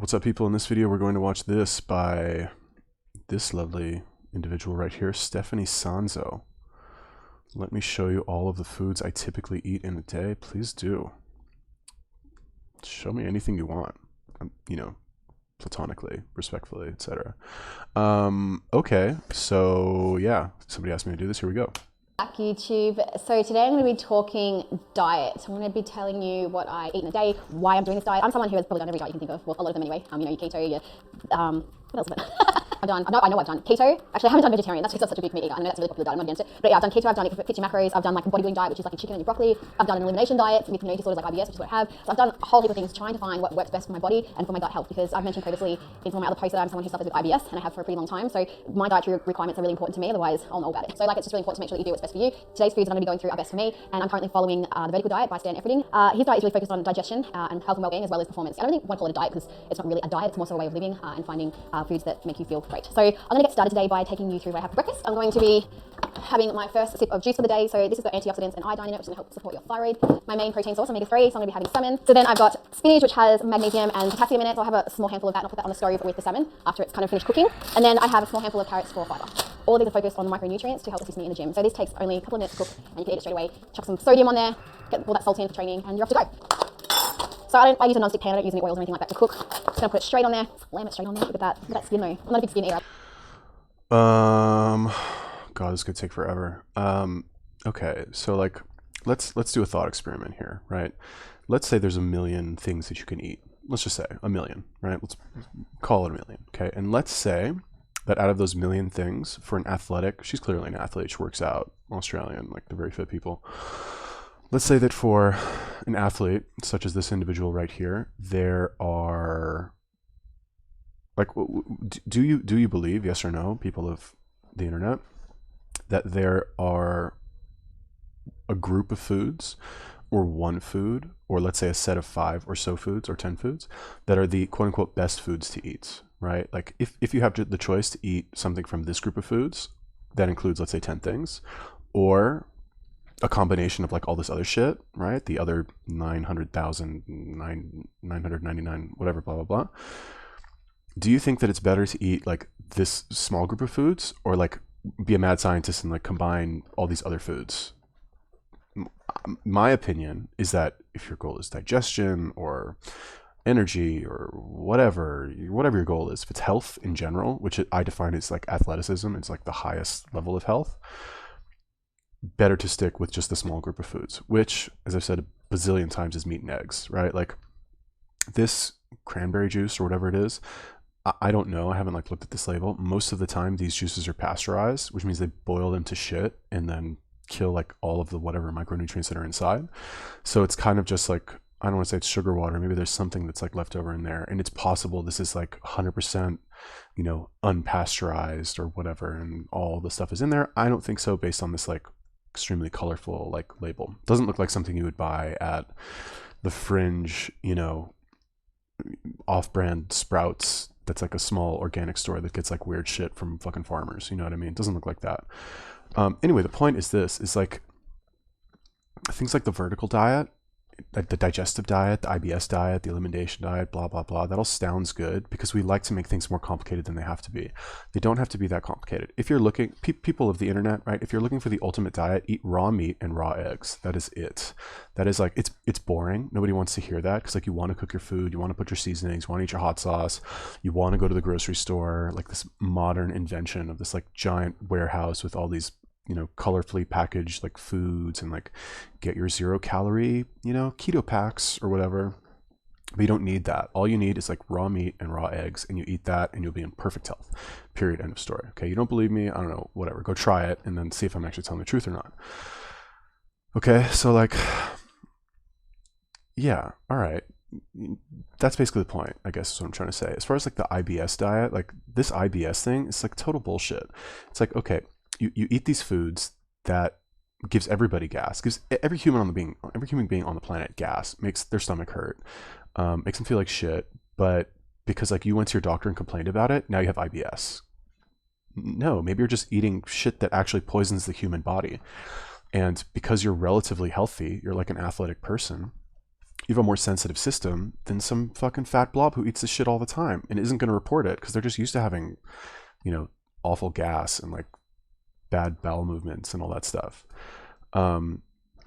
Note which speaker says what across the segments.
Speaker 1: What's up, people? In this video, we're going to watch this by this lovely individual right here, Stephanie Sanzo. Let me show you all of the foods I typically eat in a day. Please do. Show me anything you want, platonically, respectfully, etc. Okay, so yeah, somebody asked me to do this. Here we go.
Speaker 2: Back YouTube. So today I'm going to be talking diet. I'm going to be telling you what I eat in a day, why I'm doing this diet. I'm someone who has probably done every diet you can think of, well, a lot of them anyway. Your keto, your what else is it? I know I've done keto. Actually, I haven't done vegetarian. That's because I'm such a big meat eater. I know that's a really popular diet. I'm not against it. But yeah, I've done keto. I've done it for fits your macros. I've done like a bodybuilding diet, which is like a chicken and your broccoli. I've done an elimination diet with immunity disorders like IBS, which is what I have. So I've done a whole heap of things trying to find what works best for my body and for my gut health, because I've mentioned previously in some of my other posts that I'm someone who suffers with IBS, and I have for a pretty long time. So my dietary requirements are really important to me. Otherwise, I'll know about it. So like, it's just really important to make sure that you do what's best for you. Today's foods that I'm going to be going through are best for me, and I'm currently following the vertical diet by Stan Efferding. His diet is really focused on digestion and health and well-being, as well as performance. I don't really want to call it a diet because it's not really a diet. It's more so a way of living and finding foods that make you feel great. So I'm going to get started today by taking you through what I have for breakfast. I'm going to be having my first sip of juice for the day. So this has got antioxidants and iodine in it, which is going to help support your thyroid. My main protein source, omega-3, so I'm going to be having salmon. So then I've got spinach, which has magnesium and potassium in it. So I'll have a small handful of that, and I'll put that on the stove with the salmon after it's kind of finished cooking. And then I have a small handful of carrots for fiber. All of these are focused on micronutrients to help assist me in the gym. So this takes only a couple of minutes to cook, and you can eat it straight away. Chuck some sodium on there, get all that salt in for training, and you're off to go. So I use a non-stick pan. I don't use any oils or anything like that to cook. Just gonna put it straight on there, slam it straight on there. Look at that skin though. I'm not a big skin eater.
Speaker 1: God, this could take forever. Okay, so like, let's do a thought experiment here, right? Let's say there's a million things that you can eat. Let's just say a million, right? Let's call it a million, okay? And let's say that out of those million things, for an athletic, she's clearly an athlete, she works out, Australian, like they're very fit people. Let's say that for an athlete, such as this individual right here, there are, like, do you believe, yes or no, people of the internet, that there are a group of foods or one food, or let's say a set of 5 or so foods or 10 foods that are the quote unquote best foods to eat, right? Like if you have the choice to eat something from this group of foods that includes, let's say, 10 things, or a combination of like all this other shit, right? The other 999, whatever, blah, blah, blah. Do you think that it's better to eat like this small group of foods, or like be a mad scientist and like combine all these other foods? My opinion is that if your goal is digestion or energy or whatever your goal is, if it's health in general, which I define as like athleticism, it's like the highest level of health, better to stick with just the small group of foods, which, as I've said a bazillion times, is meat and eggs, right? Like this cranberry juice or whatever it is, I don't know. I haven't like looked at this label. Most of the time, these juices are pasteurized, which means they boil them to shit and then kill like all of the whatever micronutrients that are inside. So it's kind of just like, I don't want to say it's sugar water. Maybe there's something that's like left over in there, and it's possible this is like 100%, unpasteurized or whatever, and all the stuff is in there. I don't think so, based on this like extremely colorful like label. Doesn't look like something you would buy at the fringe, off-brand Sprouts. That's like a small organic store that gets like weird shit from fucking farmers. You know what I mean? It doesn't look like that. Anyway, the point is this, is like things like the vertical diet, like the digestive diet, the IBS diet, the elimination diet, blah, blah, blah. That all sounds good because we like to make things more complicated than they have to be. They don't have to be that complicated. If you're looking, people of the internet, right? If you're looking for the ultimate diet, eat raw meat and raw eggs. That is it. That is like, it's boring. Nobody wants to hear that, because like you want to cook your food, you want to put your seasonings, you want to eat your hot sauce, you want to go to the grocery store, like this modern invention of this like giant warehouse with all these colorfully packaged like foods, and like get your 0-calorie, keto packs or whatever. But you don't need that. All you need is like raw meat and raw eggs, and you eat that and you'll be in perfect health. Period. End of story. Okay. You don't believe me? I don't know. Whatever. Go try it and then see if I'm actually telling the truth or not. Okay. So like, yeah. All right. That's basically the point, I guess, is what I'm trying to say. As far as like the IBS diet, like this IBS thing, it's like total bullshit. It's like, okay, you eat these foods that gives everybody gas, gives every human being on the planet gas, makes their stomach hurt, makes them feel like shit. But because like you went to your doctor and complained about it, now you have IBS. No, maybe you're just eating shit that actually poisons the human body. And because you're relatively healthy, you're like an athletic person, you have a more sensitive system than some fucking fat blob who eats this shit all the time and isn't going to report it because they're just used to having, awful gas and like bad bowel movements and all that stuff.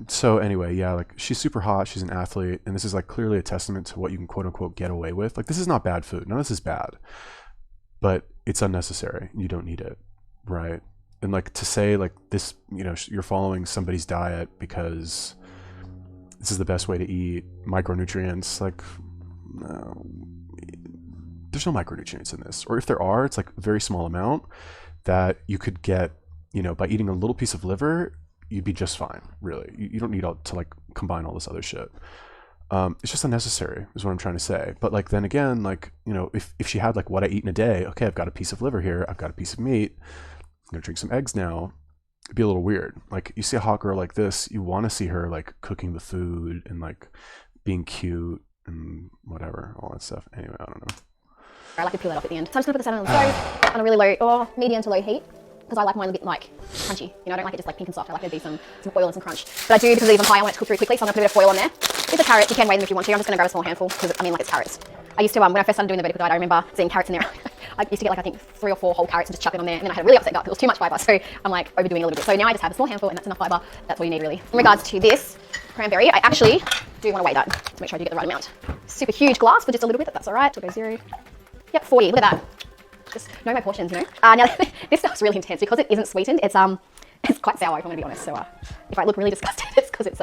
Speaker 1: So anyway, yeah, like she's super hot. She's an athlete. And this is like clearly a testament to what you can quote unquote get away with. Like this is not bad food. None of this is bad, but it's unnecessary. You don't need it. Right. And like to say like this, you're following somebody's diet because this is the best way to eat micronutrients. Like, no, there's no micronutrients in this. Or if there are, it's like a very small amount that you could get, by eating a little piece of liver, you'd be just fine, really. You don't need to like combine all this other shit. It's just unnecessary is what I'm trying to say. But like, then again, like, if she had like what I eat in a day, okay, I've got a piece of liver here. I've got a piece of meat. I'm going to drink some eggs now. It'd be a little weird. Like you see a hot girl like this, you want to see her like cooking the food and like being cute and whatever, all that stuff. Anyway, I don't know.
Speaker 2: I like to peel that off at the end. So I'm just gonna put the salmon on the stove on a really low or medium to low heat because I like mine a bit like crunchy. I don't like it just like pink and soft. I like there to be some oil and some crunch. But I do, because these are high, I want it to cook through quickly, so I'm gonna put a bit of foil on there. It's a carrot. You can weigh them if you want to. I'm just gonna grab a small handful because it's carrots. I used to, when I first started doing the vertical diet, I remember seeing carrots in there. I used to get like, I think 3 or 4 whole carrots and just chuck it on there, and then I had a really upset gut because it was too much fiber, so I'm like overdoing a little bit. So now I just have a small handful and that's enough fiber. That's all you need really. In regards to this cranberry, I actually do want to weigh that to make sure I do get the right amount. Super huge glass for just a little bit, but that's all right. We'll go 0. Yep, 40, look at that. Just know my portions, Now, this stuff's really intense because it isn't sweetened. It's quite sour, if I'm gonna be honest. So if I look really disgusted, it's because it's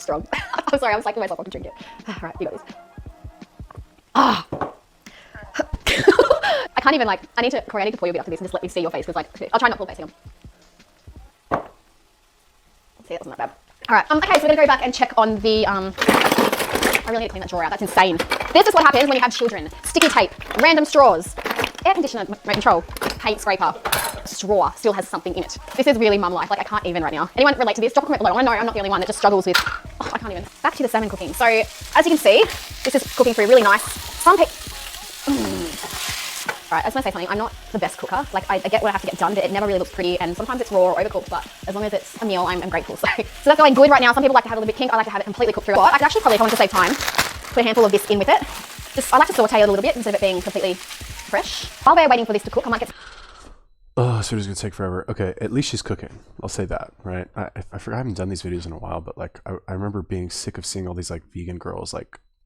Speaker 2: strong. I'm sorry, I'm cycling myself off to drink it. All right, you got this. I can't even I need to pour you a bit after this and just let you see your face because I'll try not to pull facing them. See, that wasn't that bad. All right, okay, so we're gonna go back and check on the, I really need to clean that drawer out, that's insane. This is what happens when you have children. Sticky tape, random straws, air conditioner remote control, paint scraper, straw still has something in it. This is really mum life, I can't even right now. Anyone relate to this? Drop a comment below. I know I'm not the only one that just struggles with, I can't even. Back to the salmon cooking. So, as you can see, this is cooking through really nice. Alright, I just want to say something. I'm not the best cooker. I get what I have to get done, but it never really looks pretty, and sometimes it's raw or overcooked, but as long as it's a meal, I'm grateful. So that's going good right now. Some people like to have a little bit pink. I like to have it completely cooked through. But I could actually probably, if I want to save time, put a handful of this in with it. I like to saute it a little bit instead of it being completely fresh. While we're waiting for this to cook, I might get...
Speaker 1: Oh, so it's going to take forever. Okay, at least she's cooking. I'll say that, right? I forgot I haven't done these videos in a while, but I remember being sick of seeing all these vegan girls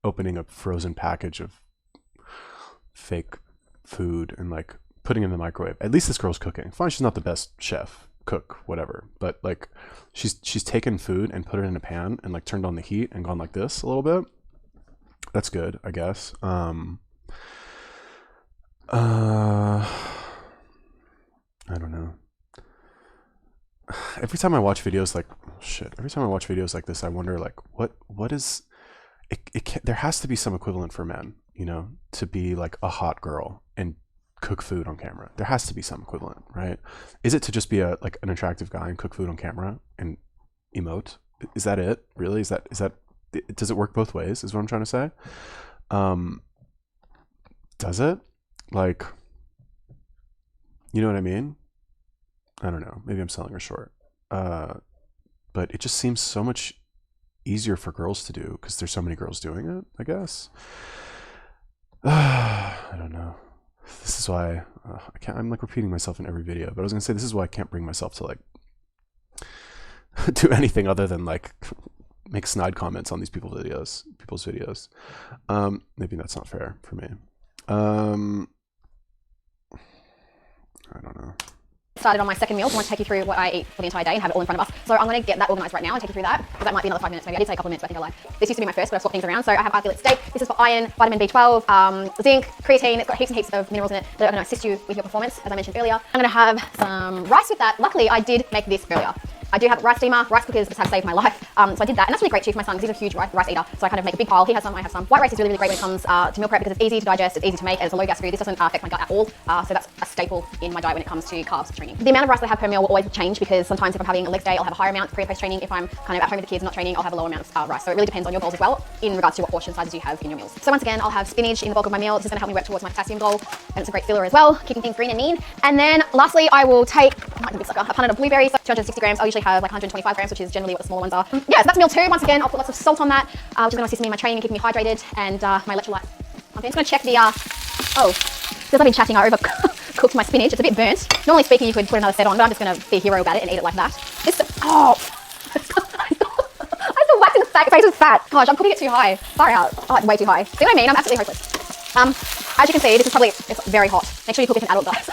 Speaker 1: opening a frozen package of fake food and putting it in the microwave. At least this girl's cooking. Fine, she's not the best chef, cook, whatever, but she's taken food and put it in a pan and turned on the heat and gone like this a little bit. That's good, I guess. I don't know. Every time I watch videos like this, I wonder what is it there has to be some equivalent for men, to be a hot girl and cook food on camera. There has to be some equivalent, right? Is it to just be an attractive guy and cook food on camera and emote? Is that it? Really? Is that does it work both ways? Is what I'm trying to say. Does it? You know what I mean? I don't know. Maybe I'm selling her short. But it just seems so much easier for girls to do because there's so many girls doing it, I guess. I don't know. This is why I can't. I'm repeating myself in every video, but I was gonna say this is why I can't bring myself to do anything other than make snide comments on these people's videos. Maybe that's not fair for me. I don't know.
Speaker 2: Started on my second meal, so I want to take you through what I eat for the entire day and have it all in front of us. So I'm going to get that organised right now and take you through that, because that might be another 5 minutes maybe. I did say a couple of minutes, but I think I lied. This used to be my first, but I've swapped things around. So I have articulate steak. This is for iron, vitamin B12, zinc, creatine. It's got heaps and heaps of minerals in it that are going to assist you with your performance, as I mentioned earlier. I'm going to have some rice with that. Luckily, I did make this earlier. I do have rice steamer. Rice cookers just have saved my life. So I did that, and that's really great too for my son because he's a huge rice eater. So I kind of make a big pile. He has some, I have some. White rice is really, really great when it comes to meal prep because it's easy to digest, it's easy to make, and it's a low gas food. This doesn't affect my gut at all. So that's a staple in my diet when it comes to carbs training. The amount of rice that I have per meal will always change because sometimes if I'm having a leg day, I'll have a higher amount pre and post training. If I'm kind of at home with the kids and not training, I'll have a lower amount of rice. So it really depends on your goals as well in regards to what portion sizes you have in your meals. So once again, I'll have spinach in the bulk of my meal. This is going to help me work towards my potassium goal, and it's a great filler as well, keeping things green and mean. And then lastly, I will take I'm a big sucker. A punnet of blueberries, 260 grams. I'll usually have like 125 grams, which is generally what the smaller ones are. Yeah, so that's meal 2. Once again, I'll put lots of salt on that, which is going to assist me in my training and keeping me hydrated, and my electrolyte. I'm just going to check the, because I've been chatting, I overcooked my spinach. It's a bit burnt. Normally speaking, you could put another set on, but I'm just going to be a hero about it and eat it like that. I still waxing the face with fat. Gosh, I'm cooking it too high. Far out. Oh, way too high. See what I mean? I'm absolutely hopeless. As you can see, this is probably, it's very hot. Make sure you cook with an adult, guys.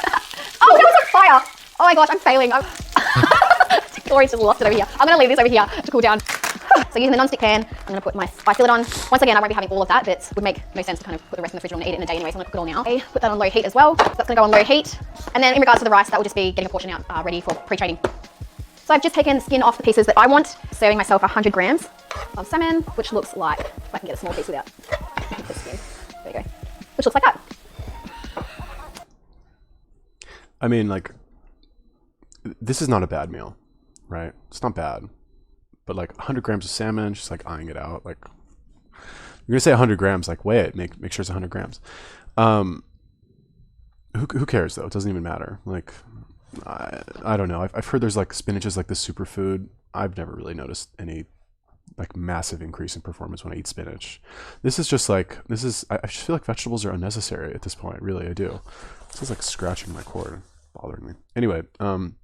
Speaker 2: Oh, that was on fire. Oh my gosh, I'm failing. Tori's just lost it over here. I'm going to leave this over here to cool down. So using the non-stick pan, I'm going to put my spice fillet on. Once again, I won't be having all of that, but it would make no sense to kind of put the rest in the fridge and eat it in a day anyway, so I'm going to cook it all now. Okay, put that on low heat as well. So that's going to go on low heat. And then in regards to the rice, that will just be getting a portion out ready for pre-training. So I've just taken the skin off the pieces that I want, serving myself 100 grams of salmon, which looks like, if I can get a small piece without the skin. There you go. Which looks like that.
Speaker 1: I mean, like, this is not a bad meal, right? It's not bad. But like 100 grams of salmon, just like eyeing it out. Like, you're gonna say 100 grams, like weigh it, make sure it's 100 grams. Who cares though? It doesn't even matter. Like, I don't know. I've heard there's like spinach is like the superfood. I've never really noticed any like massive increase in performance when I eat spinach. This is just like, I just feel like vegetables are unnecessary at this point. Really, I do. This is like scratching my cord, bothering me. Anyway, when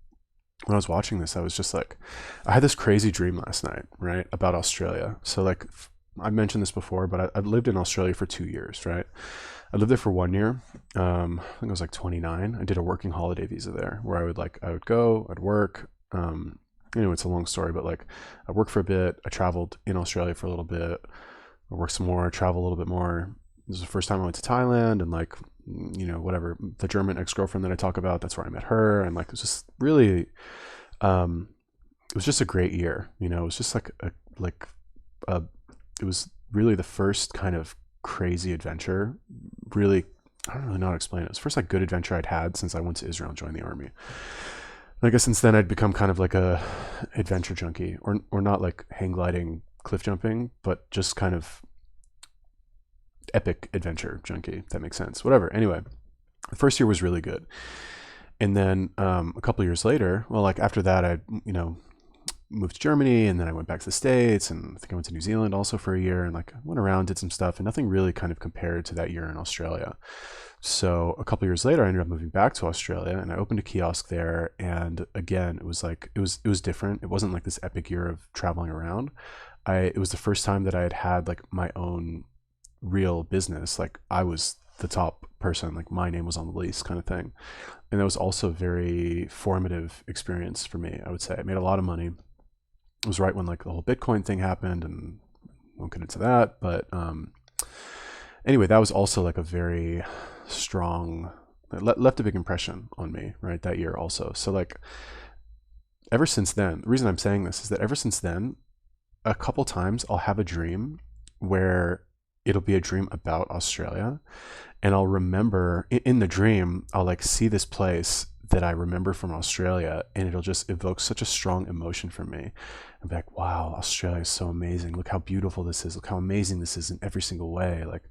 Speaker 1: I was watching this, I was just like, I had this crazy dream last night, right, about Australia. So like, I mentioned this before, but I lived in Australia for 2 years, right? I lived there for 1 year. I think I was like 29. I did a working holiday visa there, where I would go, I'd work. Anyway, it's a long story, but like, I worked for a bit. I traveled in Australia for a little bit. I worked some more, travel a little bit more. This was the first time I went to Thailand, and like, you know, whatever, the German ex-girlfriend that I talk about, that's where I met her. And like, it was just really, it was just a great year. You know, it was just like it was really the first kind of crazy adventure. Really, I don't really know how to explain it. It was the first like good adventure I'd had since I went to Israel and joined the army. And I guess since then I'd become kind of like a adventure junkie, or not like hang gliding, cliff jumping, but just kind of epic adventure junkie, if that makes sense. Whatever. Anyway, the first year was really good. And then a couple of years later, well, like after that, I, you know, moved to Germany, and then I went back to the States, and I think I went to New Zealand also for a year, and like went around, did some stuff, and nothing really kind of compared to that year in Australia. So a couple of years later, I ended up moving back to Australia, and I opened a kiosk there. And again, it was like, it was different. It wasn't like this epic year of traveling around. It was the first time that I had like my own real business. Like, I was the top person, like my name was on the lease, kind of thing. And that was also a very formative experience for me, I would say. I made a lot of money. It was right when like the whole Bitcoin thing happened, and I won't get into that, but anyway, that was also like a very strong, left a big impression on me, right, that year also. So like, ever since then, the reason I'm saying this is that ever since then, a couple times I'll have a dream where it'll be a dream about Australia, and I'll remember in the dream, I'll like see this place that I remember from Australia, and it'll just evoke such a strong emotion for me. I'll be like, wow, Australia is so amazing. Look how beautiful this is. Look how amazing this is in every single way. Like,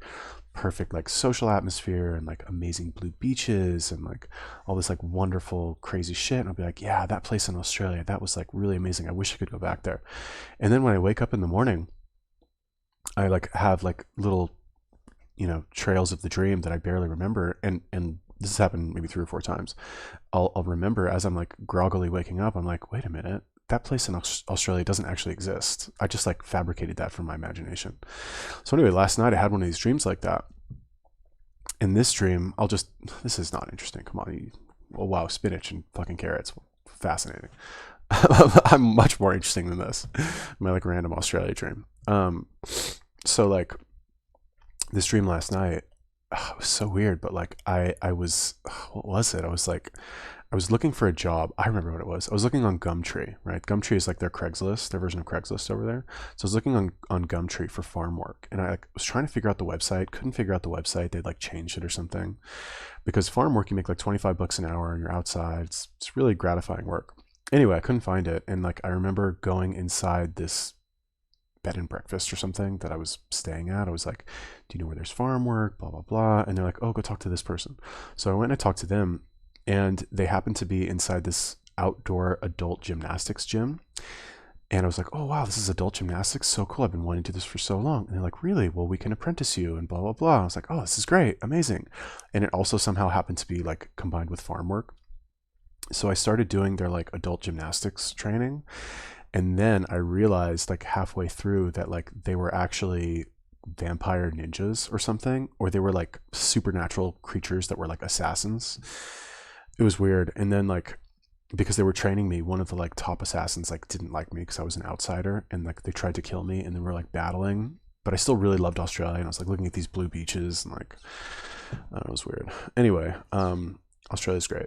Speaker 1: perfect like social atmosphere, and like amazing blue beaches, and like all this like wonderful crazy shit. And I'll be like, yeah, that place in Australia, that was like really amazing. I wish I could go back there. And then when I wake up in the morning, I like have like little, you know, trails of the dream that I barely remember. And this has happened maybe 3 or 4 times. I'll remember as I'm like groggily waking up, I'm like, wait a minute, that place in Australia doesn't actually exist. I just like fabricated that from my imagination. So anyway, last night I had one of these dreams like that. In this dream, this is not interesting. Come on. Oh, wow. Spinach and fucking carrots. Fascinating. I'm much more interesting than this. My like random Australia dream. So like this dream last night, it was so weird, but like I was, what was it? I was looking for a job. I remember what it was. I was looking on Gumtree, right? Gumtree is like their Craigslist, their version of Craigslist over there. So I was looking on Gumtree for farm work, and I like, was trying to figure out the website, couldn't figure out the website. They'd like changed it or something, because farm work, you make like $25 an hour and you're outside. It's really gratifying work. Anyway, I couldn't find it. And like, I remember going inside this bed and breakfast or something that I was staying at. I was like, do you know where there's farm work? Blah, blah, blah. And they're like, oh, go talk to this person. So I went and I talked to them, and they happened to be inside this outdoor adult gymnastics gym. And I was like, oh, wow, this is adult gymnastics. So cool. I've been wanting to do this for so long. And they're like, really? Well, we can apprentice you and blah, blah, blah. I was like, oh, this is great. Amazing. And it also somehow happened to be like combined with farm work. So I started doing their like adult gymnastics training. And then I realized like halfway through that like they were actually vampire ninjas or something, or they were like supernatural creatures that were like assassins. It was weird. And then like, because they were training me, one of the like top assassins like didn't like me because I was an outsider, and like they tried to kill me, and then we were like battling. But I still really loved Australia, and I was like looking at these blue beaches and like, I don't know, it was weird. Anyway, Australia's great.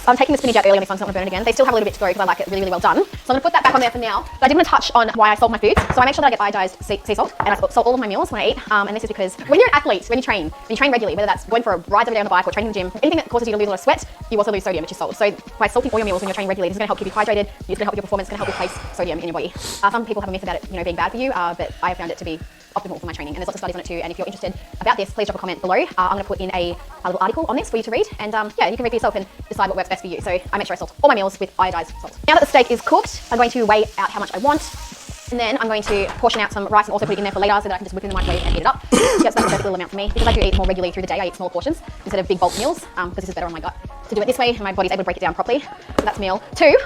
Speaker 2: I'm taking the spinach out early on this one, so I'm not going to burn it again. They still have a little bit to go because I like it really, really well done. So I'm going to put that back on there for now. But I did want to touch on why I salt my foods. So I make sure that I get iodized sea salt, and I salt all of my meals when I eat. And this is because when you're an athlete, when you train regularly, whether that's going for a ride every day on the bike or training in the gym, anything that causes you to lose a lot of sweat, you also lose sodium, which is salt. So by salting all your meals when you're training regularly, this is going to help keep you hydrated. It's going to help with your performance. It's going to help replace sodium in your body. Some people have a myth about it, being bad for you, but I have found it to be optimal for my training, and there's lots of studies on it too. And if you're interested about this, please drop a comment below. I'm going to put in a little article on this for you to read, and yeah, you can read for yourself and decide what works best for you. So I make sure I salt all my meals with iodized salt. Now that the steak is cooked, I'm going to weigh out how much I want, and then I'm going to portion out some rice and also put it in there for later so that I can just whip it in the microwave and heat it up. Yeah, so that's the perfect little amount for me, because I do eat more regularly through the day. I eat smaller portions instead of big bulk meals, because this is better on my gut to do it this way, and my body's able to break it down properly. So that's meal 2.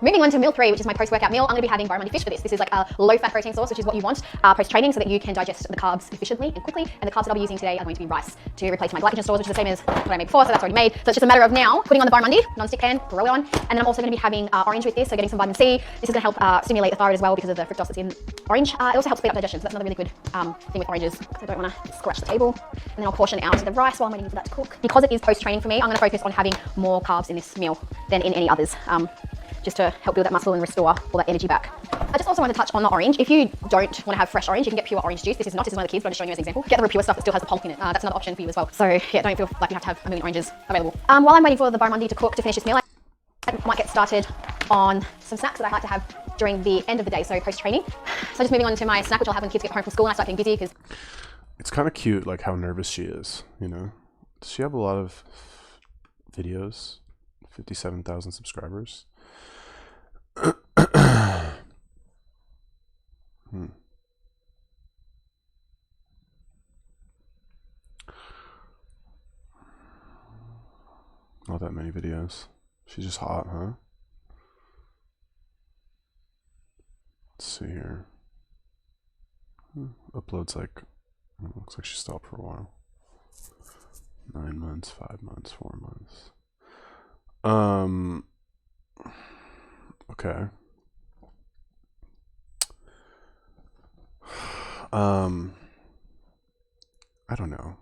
Speaker 2: Moving on to meal 3, which is my post-workout meal, I'm going to be having barramundi fish for this. This is like a low-fat protein source, which is what you want post-training, so that you can digest the carbs efficiently and quickly. And the carbs that I'll be using today are going to be rice to replace my glycogen stores, which is the same as what I made before, so that's already made. So it's just a matter of now putting on the barramundi, non-stick pan, throw it on, and then I'm also going to be having orange with this, so getting some vitamin C. This is going to help stimulate the thyroid as well because of the fructose that's in orange. It also helps speed up digestion, so that's another really good thing with oranges, because I don't want to scratch the table. And then I'll portion out the rice while I'm waiting for that to cook. Because it is post-training for me, I'm going to focus on having more carbs in this meal than in any others. Just to help build that muscle and restore all that energy back. I just also want to touch on the orange. If you don't want to have fresh orange, you can get pure orange juice. This is one of the kids, but I'm just showing you as an example. Get the pure stuff that still has the pulp in it. That's another option for you as well. So yeah, don't feel like you have to have a million oranges available. While I'm waiting for the barramundi to cook to finish this meal, I might get started on some snacks that I like to have during the end of the day, so post-training. So just moving on to my snack, which I'll have when kids get home from school and I start getting busy. Because
Speaker 1: it's kind of cute, like how nervous she is, Does she have a lot of videos? 57,000 subscribers. Not that many videos. She's just hot, huh? Let's see here. Uploads like, looks like she stopped for a while. 9 months, 5 months, 4 months. Okay. I don't know.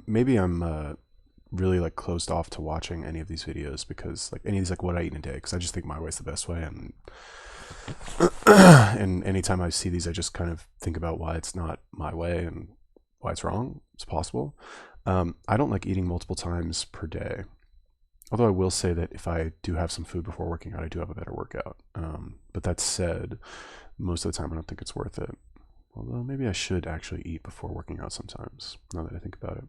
Speaker 1: Maybe I'm really like closed off to watching any of these videos, because like any of these like what I eat in a day, because I just think my way's the best way, and and anytime I see these, I just kind of think about why it's not my way and why it's wrong. It's possible. I don't like eating multiple times per day. Although I will say that if I do have some food before working out, I do have a better workout. But that said, most of the time I don't think it's worth it. Although maybe I should actually eat before working out sometimes, now that I think about it.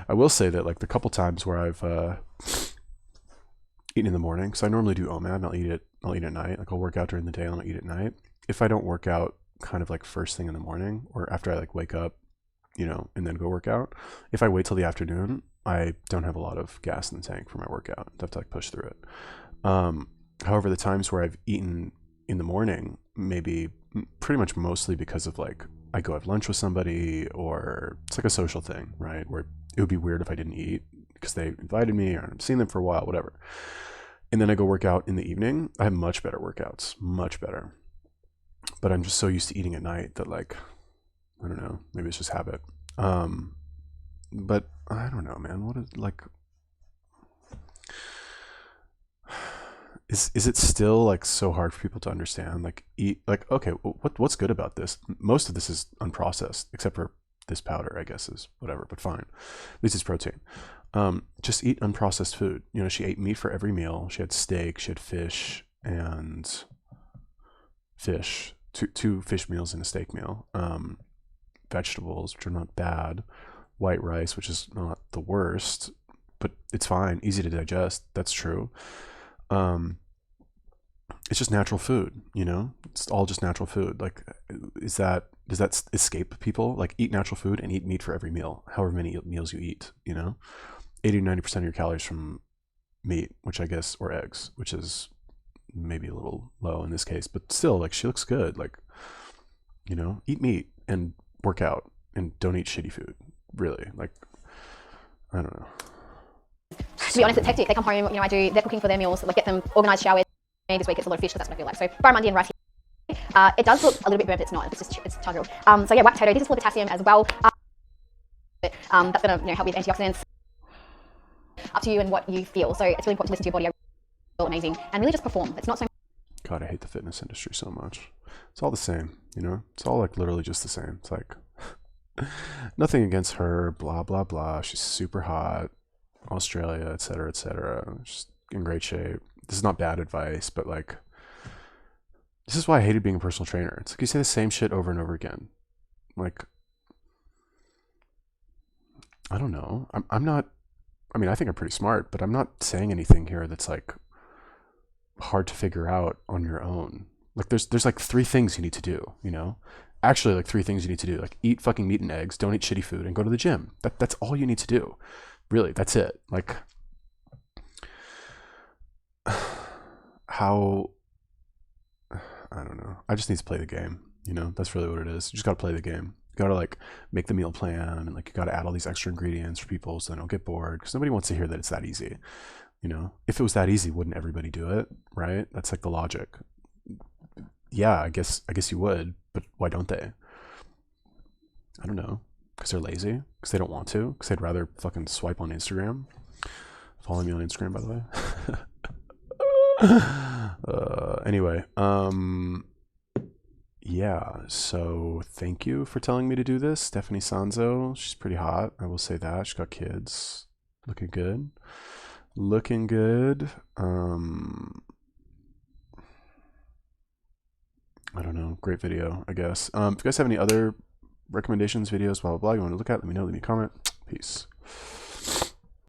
Speaker 1: I will say that like the couple times where I've eaten in the morning, so I normally do OMAD, and I'll eat at night. Like I'll work out during the day and I'll eat at night. If I don't work out kind of like first thing in the morning, or after I like wake up, and then go work out, if I wait till the afternoon, I don't have a lot of gas in the tank for my workout. I have to like push through it. However, the times where I've eaten in the morning, maybe pretty much mostly because of like I go have lunch with somebody, or it's like a social thing, right? Where it would be weird if I didn't eat because they invited me or I've seen them for a while, whatever. And then I go work out in the evening. I have much better workouts, much better. But I'm just so used to eating at night that like, I don't know, maybe it's just habit. But I don't know, man. What is like, is it still like so hard for people to understand? Like eat, like, okay, what's good about this? Most of this is unprocessed, except for this powder, I guess, is whatever, but fine. At least it's protein. Just eat unprocessed food. She ate meat for every meal. She had steak, she had fish, and fish, two fish meals and a steak meal. Vegetables, which are not bad. White rice, which is not the worst. but it's fine, easy to digest. That's true. Um, it's just natural food, you know? It's all just natural food. Like, does that escape people? Like, eat natural food and eat meat for every meal, however many meals you eat, you know? 80 to 90% of your calories from meat, which I guess, or eggs, which is maybe a little low in this case, but still, like, she looks good. Like, you know, eat meat and work out and don't eat shitty food. Really, like, I don't know.
Speaker 2: To be honest, it's hectic. They come home, you know, I do their cooking for their meals, like get them organised, showers. This week it's a lot of fish, because that's what I feel like. So barramundi and rice. It does look a little bit burnt, but it's not. It's char grilled. So yeah, white potato. This is full of potassium as well. That's going to, you know, help with antioxidants. Up to you and what you feel. So it's really important to listen to your body. I feel amazing and really just perform. It's not so.
Speaker 1: God, I hate the fitness industry so much. It's all the same, you know. It's all like literally just the same. It's like nothing against her. Blah blah blah. She's super hot. Australia, etc., etc. She's in great shape. This is not bad advice, but like, this is why I hated being a personal trainer. It's like you say the same shit over and over again. Like, I don't know. I'm not. I mean, I think I'm pretty smart, but I'm not saying anything here that's like hard to figure out on your own. Like, there's like 3 things you need to do. You know, actually, like 3 things you need to do. Like, eat fucking meat and eggs. Don't eat shitty food, and go to the gym. That's all you need to do. Really, that's it. Like, how, I don't know. I just need to play the game. You know, that's really what it is. You just got to play the game. You got to like make the meal plan, and like you got to add all these extra ingredients for people so they don't get bored, because nobody wants to hear that it's that easy. You know, if it was that easy, wouldn't everybody do it? Right? That's like the logic. Yeah, I guess you would, but why don't they? I don't know. Because they're lazy? Because they don't want to? Because they'd rather fucking swipe on Instagram? Follow me on Instagram, by the way. Anyway, yeah, so thank you for telling me to do this. Stephanie Sanzo, she's pretty hot. I will say that. She's got kids. Looking good. Looking good. I don't know. Great video, I guess. If you guys have any other recommendations, videos, blah, blah, blah, you want to look at, let me know. Leave me a comment. Peace.